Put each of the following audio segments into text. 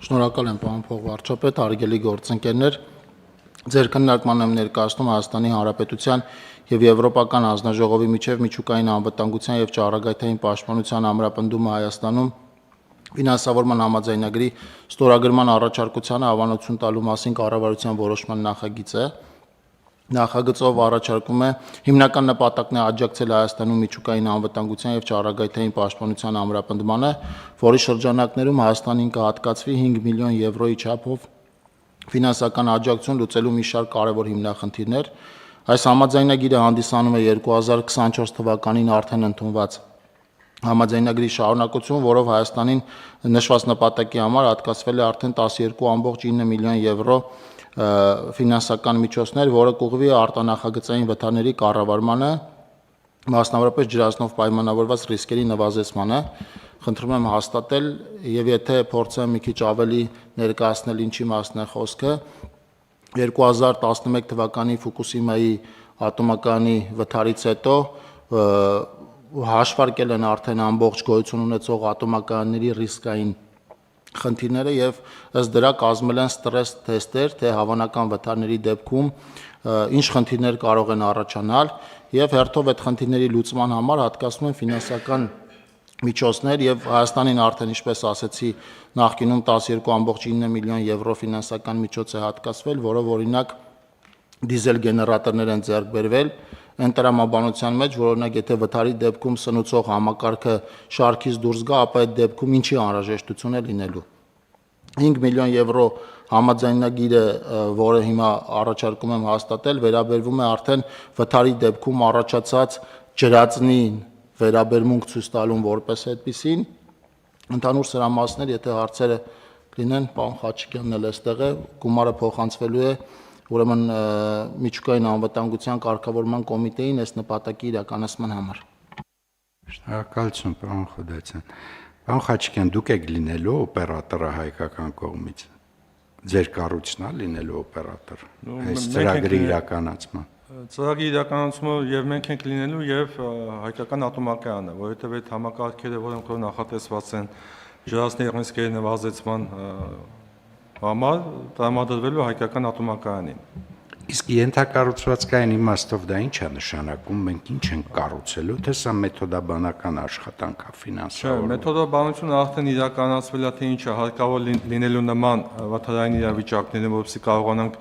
Շնորհակալ եմ, պարոն փոխվարչապետ, հարգելի գործընկերներ, ձեր քննարկման եմ ներկայացնում Հայաստանի Հանրապետության եւ Եվրոպական հանձնաժողովի միջև միջուկային անվտանգության եւ ճառագայթային պաշտպանության ամրապնդումը Հայաստանում ֆինանսավորման համաձայնագրի ստորագրման առաջարկությանը հավանություն տալու մասին կառավարության որոշման նախագիծ է։ Նախագծով առաջարկում է հիմնական նպատակն է աջակցել Հայաստանում միջուկային անվտանգության եւ ճառագայթային պաշտպանության ամրապնդմանը, որի շրջանակներում Հայաստանին կհատկացվի 5 միլիոն եվրոյի չափով ֆինանսական աջակցություն լուծելու մի շարք կարևոր հիմնախնդիրներ։ Այս համաձայնագիրը հանդիսանում է 2024 թվականին արդեն ընդունված համաձայնագրի շարունակություն, որով Հայաստանին նշված նպատակի համար հատկացվել է արդեն 12.9 միլիոն եվրո ֆինանսական միջոցներ, որը կուղղվի արտանախագծային վթարների կառավարմանը, մասնավորապես ջրածնով պայմանավորված ռիսկերի նվազեցմանը։ Խնդրում եմ հաստատել եւ եթե փորձեմ մի քիչ ավելի ներկայացնել ինչի մասն է խոսքը, 2011 թվականի Ֆուկուսիմայի ատոմակայանի վթարից հետո հաշվարկել են արդեն ամբողջ գոյություն ունեցող ատոմակայանների ռիսկային խնդիրները եւ ըստ դրա կազմել են ստրես թեստեր, թե հավանական վթարների դեպքում ինչ խնդիրներ կարող են առաջանալ եւ հերթով այդ խնդիրների լուծման համար հատկացնում են ֆինանսական միջոցներ եւ Հայաստանին արդեն ինչպես ասեցի նախկինում 12.9 միլիոն եվրո ֆինանսական միջոց է հատկացվել, որով օրինակ դիզել գեներատորներ են ձեռք բերվել ընտրամաբանության մեջ, որ օրինակ եթե վթարի դեպքում սնուցող համակարգը շարքից դուրս գա, ապա այդ դեպքում ինչի անհրաժեշտություն է լինելու։ 5 միլիոն եվրո համաձայնագիրը, որը հիմա առաջարկում եմ հաստատել, վերաբերվում է արդեն վթարի դեպքում առաջացած ջրածնին վերաբերմունք ցույց տալուն որպես այդպիսին։ Ընդհանուր սրամասներ, եթե հարցերը լինեն, պարոն Խաչիկյանն էլ այստեղ է, գումարը փոխանցվելու է ուրեմն միջուկային անվտանգության կարգավորման կոմիտեին այս նպատակի իրականացման համար։ Շնորհակալություն, պարոն Խոդացյան։ Պարոն Խաչիկյան, դուք եք լինելու օպերատորը հայկական կողմից։ Ձեր կառույցն է լինելու օպերատոր։ Այս ծրագրի իրականացման։ Ծրագրի իրականացումը եւ մենք ենք լինելու եւ հայկական ատոմակայանը, որովհետեւ այդ համակարգերը, որոնք նախատեսված են ջրածնի ռիսկերի նվազեցման համար, տրամադրվելու հայկական ատոմակայանին։ Իսկ ենթակառուցվածքային իմաստով դա ինչ է նշանակում, մենք ինչ ենք կառուցելու, թե սա մեթոդաբանական աշխատանք է ֆինանսավորվում։ Մեթոդաբանությունը արդեն իրականացվել է, թե ինչ է հարկավոր լինելու նման վթարային իրավիճակներում, որովհետեւ կարողանանք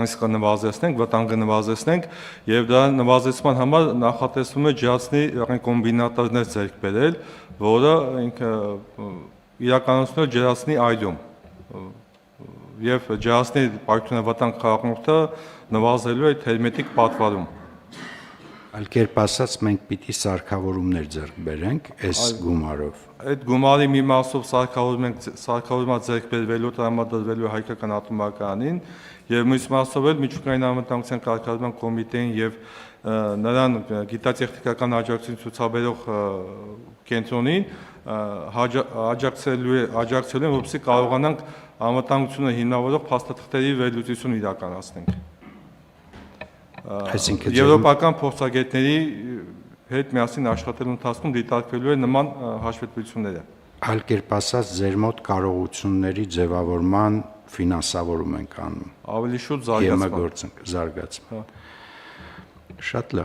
ռիսկը նվազեցնենք, վտանգը նվազեցնենք, եւ դա նվազեցման համար նախատեսվում է ջրածնի կոմբինատորներ ձեռք բերել, որը ինքը իրականացնում է ջրածնի այրում եւ ջրածնի պայթյունավտանգ խառնուրդը նվազելու է հերմետիկ պատվարում։ Այլ կերպ ասած, մենք պիտի սարքավորումներ ձեռք բերենք այս գումարով։ Այդ գումարի մի մասով սարքավորումա ձեռք բերվելու տրամադրվելու հայկական ատոմակայանին եւ մյուս մասով էլ միջուկային անվտանգության կարգավորման կոմիտեին եւ նրան գիտատեխնիկական աջակցություն ցուցաբերող կենտրոնին աջակցելու են, որպեսզի կարողանանք անվտանգությունը հիմնավորող փաստաթղթերի վերլուծություն իրականացնենք։ Այսինքն եվրոպական փորձագետների հետ միասին աշխատելու ընթացքում դիտարկվելու է նման հաշվետվությունները։ Այլ կերպ ասած, ձեր մոտ կարողությունների ձևավորման ֆինանսավորում ենք անում։ Ավելի շուտ զարգացում։ Շատ լավ։